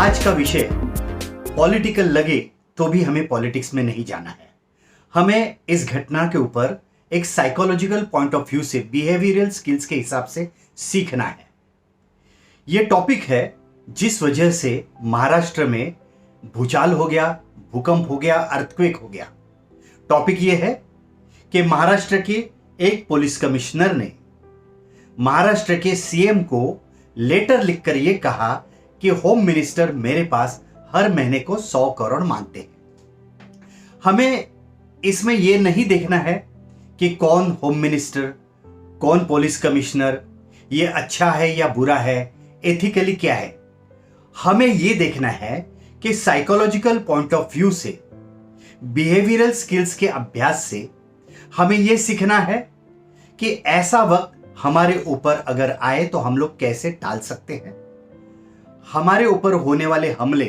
आज का विषय पॉलिटिकल लगे तो भी हमें पॉलिटिक्स में नहीं जाना है। हमें इस घटना के ऊपर एक साइकोलॉजिकल पॉइंट ऑफ व्यू से बिहेवियरल स्किल्स के हिसाब से सीखना है। यह टॉपिक है जिस वजह से महाराष्ट्र में भूचाल हो गया, भूकंप हो गया, अर्थक्वेक हो गया। टॉपिक यह है कि महाराष्ट्र के एक पुलिस कमिश्नर ने महाराष्ट्र के सीएम को लेटर लिखकर यह कहा कि होम मिनिस्टर मेरे पास हर महीने को 100 करोड़ मांगते हैं। हमें इसमें यह नहीं देखना है कि कौन होम मिनिस्टर, कौन पुलिस कमिश्नर, यह अच्छा है या बुरा है, एथिकली क्या है। हमें यह देखना है कि साइकोलॉजिकल पॉइंट ऑफ व्यू से, बिहेवियरल स्किल्स के अभ्यास से हमें यह सीखना है कि ऐसा वक्त हमारे ऊपर अगर आए तो हम लोग कैसे टाल सकते हैं। हमारे ऊपर होने वाले हमले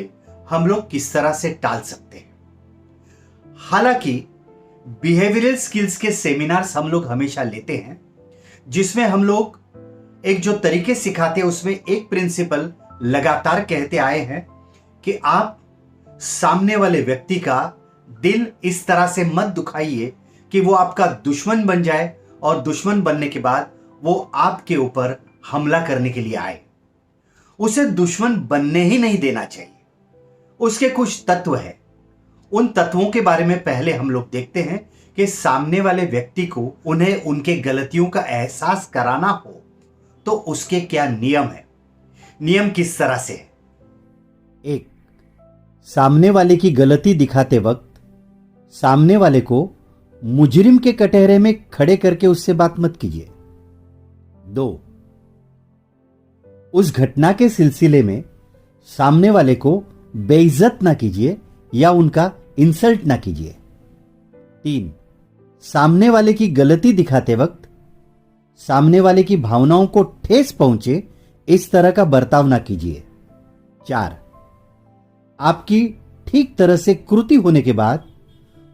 हम लोग किस तरह से टाल सकते हैं। हालांकि बिहेवियरल स्किल्स के सेमिनार्स हम लोग हमेशा लेते हैं, जिसमें हम लोग एक जो तरीके सिखाते हैं उसमें एक प्रिंसिपल लगातार कहते आए हैं कि आप सामने वाले व्यक्ति का दिल इस तरह से मत दुखाइए कि वो आपका दुश्मन बन जाए और दुश्मन बनने के बाद वो आपके ऊपर हमला करने के लिए आए। उसे दुश्मन बनने ही नहीं देना चाहिए। उसके कुछ तत्व हैं, उन तत्वों के बारे में पहले हम लोग देखते हैं कि सामने वाले व्यक्ति को उन्हें उनके गलतियों का एहसास कराना हो तो उसके क्या नियम है, नियम किस तरह से है। एक, सामने वाले की गलती दिखाते वक्त सामने वाले को मुजरिम के कटहरे में खड़े करके उससे बात मत कीजिए। 2, उस घटना के सिलसिले में सामने वाले को बेइज्जत ना कीजिए या उनका इंसल्ट ना कीजिए। 3, सामने वाले की गलती दिखाते वक्त सामने वाले की भावनाओं को ठेस पहुंचे इस तरह का बर्ताव ना कीजिए। 4, आपकी ठीक तरह से कृति होने के बाद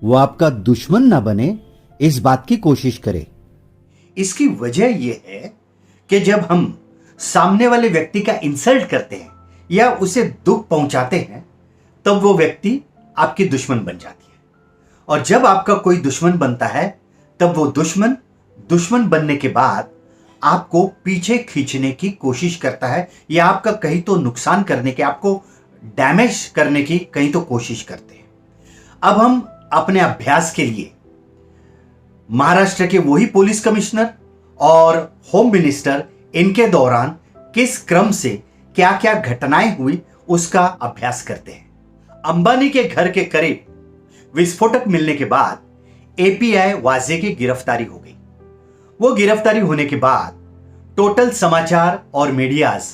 वो आपका दुश्मन ना बने इस बात की कोशिश करे। इसकी वजह यह है कि जब हम सामने वाले व्यक्ति का इंसल्ट करते हैं या उसे दुख पहुंचाते हैं तब वो व्यक्ति आपकी दुश्मन बन जाती है, और जब आपका कोई दुश्मन बनता है तब वो दुश्मन बनने के बाद आपको पीछे खींचने की कोशिश करता है या आपका कहीं तो नुकसान करने के, आपको डैमेज करने की कहीं तो कोशिश करते हैं। अब हम अपने अभ्यास के लिए महाराष्ट्र के वही पुलिस कमिश्नर और होम मिनिस्टर इनके दौरान किस क्रम से क्या क्या घटनाएं हुई उसका अभ्यास करते हैं। अंबानी के घर के करीब विस्फोटक मिलने के बाद एपीआई वाजे की गिरफ्तारी हो गई। वो गिरफ्तारी होने के बाद टोटल समाचार और मीडियाज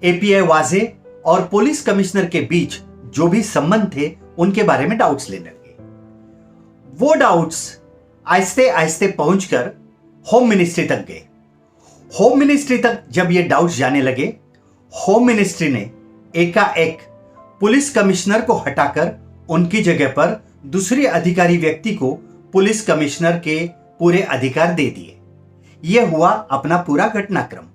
एपीआई वाजे और पुलिस कमिश्नर के बीच जो भी संबंध थे उनके बारे में डाउट्स लेने लगे। वो डाउट्स आहिस्ते आहिस्ते पहुंचकर होम मिनिस्ट्री तक गए। होम मिनिस्ट्री तक जब ये डाउट्स जाने लगे, होम मिनिस्ट्री ने एकाएक पुलिस कमिश्नर को हटाकर उनकी जगह पर दूसरे अधिकारी व्यक्ति को पुलिस कमिश्नर के पूरे अधिकार दे दिए। यह हुआ अपना पूरा घटनाक्रम।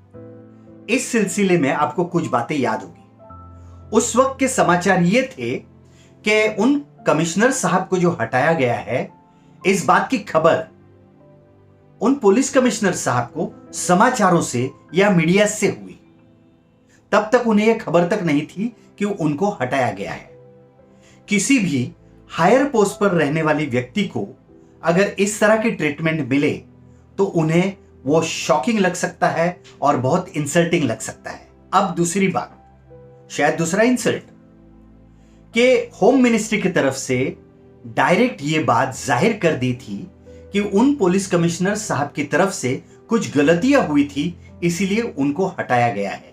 इस सिलसिले में आपको कुछ बातें याद होगी। उस वक्त के समाचार ये थे कि उन कमिश्नर साहब को जो हटाया गया है, इस बात की खबर उन पुलिस कमिश्नर साहब को समाचारों से या मीडिया से हुई। तब तक उन्हें यह खबर तक नहीं थी कि उनको हटाया गया है। किसी भी हायर पोस्ट पर रहने वाले व्यक्ति को अगर इस तरह की ट्रीटमेंट मिले तो उन्हें वो शॉकिंग लग सकता है और बहुत इंसल्टिंग लग सकता है। अब दूसरी बात, शायद दूसरा इंसल्ट, कि होम मिनिस्ट्री की तरफ से डायरेक्ट ये बात जाहिर कर दी थी कि उन पुलिस कमिश्नर साहब की तरफ से कुछ गलतियां हुई थी, इसीलिए उनको हटाया गया है।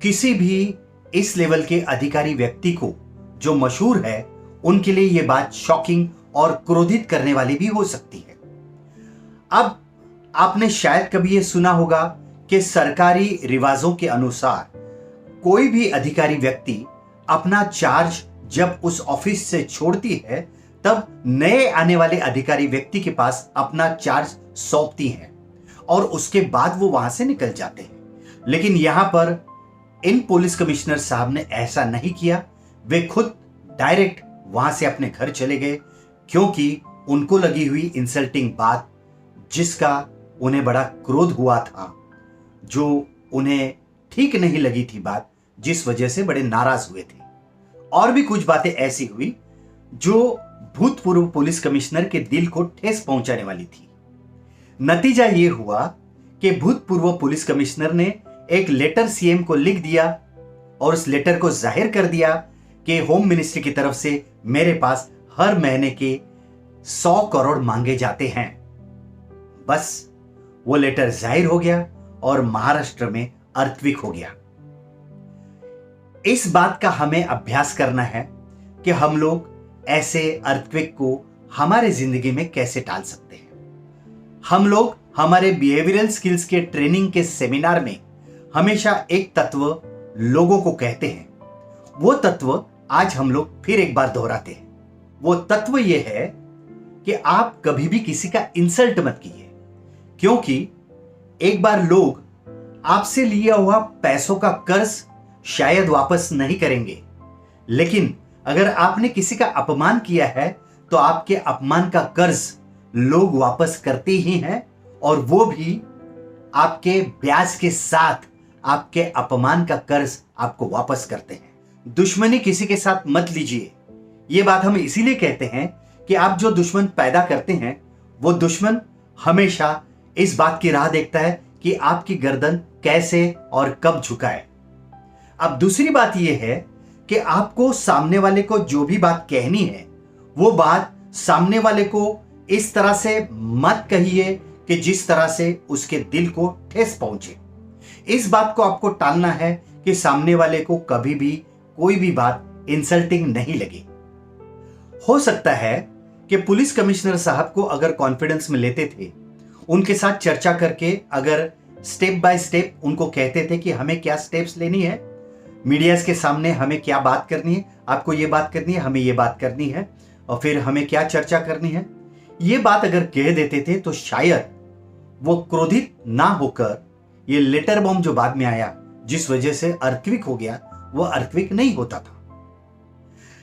किसी भी इस लेवल के अधिकारी व्यक्ति को जो मशहूर है, उनके लिए यह बात शॉकिंग और क्रोधित करने वाली भी हो सकती है। अब आपने शायद कभी यह सुना होगा कि सरकारी रिवाजों के अनुसार कोई भी अधिकारी व्यक्ति अपना चार्ज जब उस ऑफिस से छोड़ती है तब नए आने वाले अधिकारी व्यक्ति के पास अपना चार्ज सौंपती हैं और उसके बाद वो वहां से निकल जाते हैं। लेकिन यहां पर इन पुलिस कमिश्नर साहब ने ऐसा नहीं किया। वे खुद डायरेक्ट वहां से अपने घर चले गए, क्योंकि उनको लगी हुई इंसल्टिंग बात, जिसका उन्हें बड़ा क्रोध हुआ था, जो उन्हें ठीक नहीं लगी थी बात, जिस वजह से बड़े नाराज हुए थे। और भी कुछ बातें ऐसी हुई जो भूतपूर्व पुलिस कमिश्नर के दिल को ठेस पहुंचाने वाली थी। नतीजा यह हुआ कि भूतपूर्व पुलिस कमिश्नर ने एक लेटर सीएम को लिख दिया और उस लेटर को जाहिर कर दिया कि होम मिनिस्ट्री की तरफ से मेरे पास हर महीने के 100 करोड़ मांगे जाते हैं। बस वो लेटर जाहिर हो गया और महाराष्ट्र में अर्थक्वेक हो गया। इस बात का हमें अभ्यास करना है कि हम लोग ऐसे अर्थक्वेक को हमारे जिंदगी में कैसे टाल सकते हैं। हम लोग हमारे बिहेवियरल स्किल्स के ट्रेनिंग के सेमिनार में हमेशा एक तत्व लोगों को कहते हैं। वो तत्व आज हम लोग फिर एक बार दोहराते हैं। वो तत्व ये है कि आप कभी भी किसी का इंसल्ट मत कीजिए, क्योंकि एक बार लोग आपसे लिया हुआ पैसों का कर्ज शायद वापस नहीं करेंगे, लेकिन अगर आपने किसी का अपमान किया है तो आपके अपमान का कर्ज लोग वापस करते ही हैं, और वो भी आपके ब्याज के साथ आपके अपमान का कर्ज आपको वापस करते हैं। दुश्मनी किसी के साथ मत लीजिए। ये बात हम इसीलिए कहते हैं कि आप जो दुश्मन पैदा करते हैं वो दुश्मन हमेशा इस बात की राह देखता है कि आपकी गर्दन कैसे और कब झुकाए। अब दूसरी बात यह है कि आपको सामने वाले को जो भी बात कहनी है वो बात सामने वाले को इस तरह से मत कहिए कि जिस तरह से उसके दिल को ठेस पहुंचे। इस बात को आपको टालना है कि सामने वाले को कभी भी कोई भी बात इंसल्टिंग नहीं लगे। हो सकता है कि पुलिस कमिश्नर साहब को अगर कॉन्फिडेंस में लेते थे, उनके साथ चर्चा करके अगर स्टेप बाय स्टेप उनको कहते थे कि हमें क्या स्टेप्स लेनी है, मीडिया के सामने हमें क्या बात करनी है, आपको ये बात करनी है, हमें ये बात करनी है, और फिर हमें क्या चर्चा करनी है, ये बात अगर कह देते थे तो शायद वो क्रोधित ना होकर ये लेटर बॉम्ब जो बाद में आया, जिस वजह से अर्थक्वेक हो गया, वो अर्थक्वेक नहीं होता था।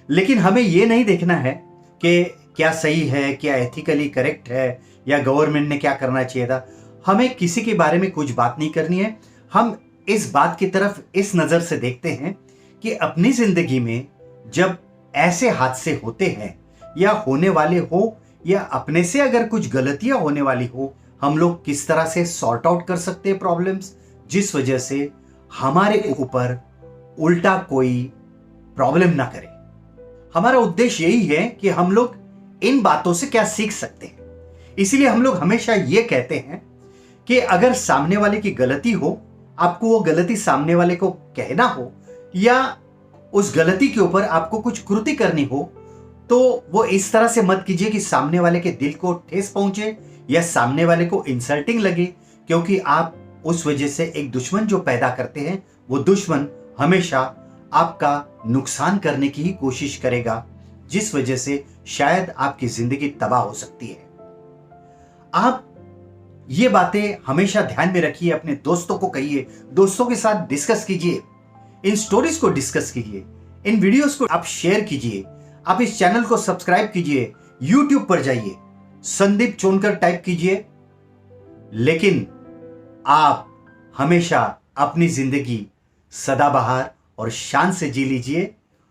लेकिन हमें ये नहीं देखना है कि क्या सही है, क्या एथिकली करेक्ट है, या गवर्नमेंट ने क्या करना चाहिए था। हमें किसी के बारे में कुछ बात नहीं करनी है। हम इस बात की तरफ इस नजर से देखते हैं कि अपनी जिंदगी में जब ऐसे हादसे होते हैं या होने वाले हो, या अपने से अगर कुछ गलतियां होने वाली हो, हम लोग किस तरह से सॉर्ट आउट कर सकते हैं प्रॉब्लम्स, जिस वजह से हमारे ऊपर उल्टा कोई प्रॉब्लम ना करे। हमारा उद्देश्य यही है कि हम लोग इन बातों से क्या सीख सकते हैं। इसीलिए हम लोग हमेशा ये कहते हैं कि अगर सामने वाले की गलती हो, आपको वो गलती सामने वाले को कहना हो, या उस गलती के ऊपर आपको कुछ कृति करनी हो, तो वो इस तरह से मत कीजिए कि सामने वाले के दिल को ठेस पहुंचे या सामने वाले को इंसल्टिंग लगे, क्योंकि आप उस वजह से एक दुश्मन जो पैदा करते हैं, वो दुश्मन हमेशा आपका नुकसान करने की ही कोशिश करेगा, जिस वजह से शायद आपकी जिंदगी तबाह हो सकती है। आप ये बातें हमेशा ध्यान में रखिए, अपने दोस्तों को कहिए, दोस्तों के साथ डिस्कस कीजिए, इन स्टोरीज को डिस्कस कीजिए, इन वीडियोस को आप शेयर कीजिए, आप इस चैनल को सब्सक्राइब कीजिए, यूट्यूब पर जाइए, संदीप चोनकर टाइप कीजिए, लेकिन आप हमेशा अपनी जिंदगी सदाबहार और शान से जी लीजिए।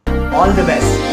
All the best.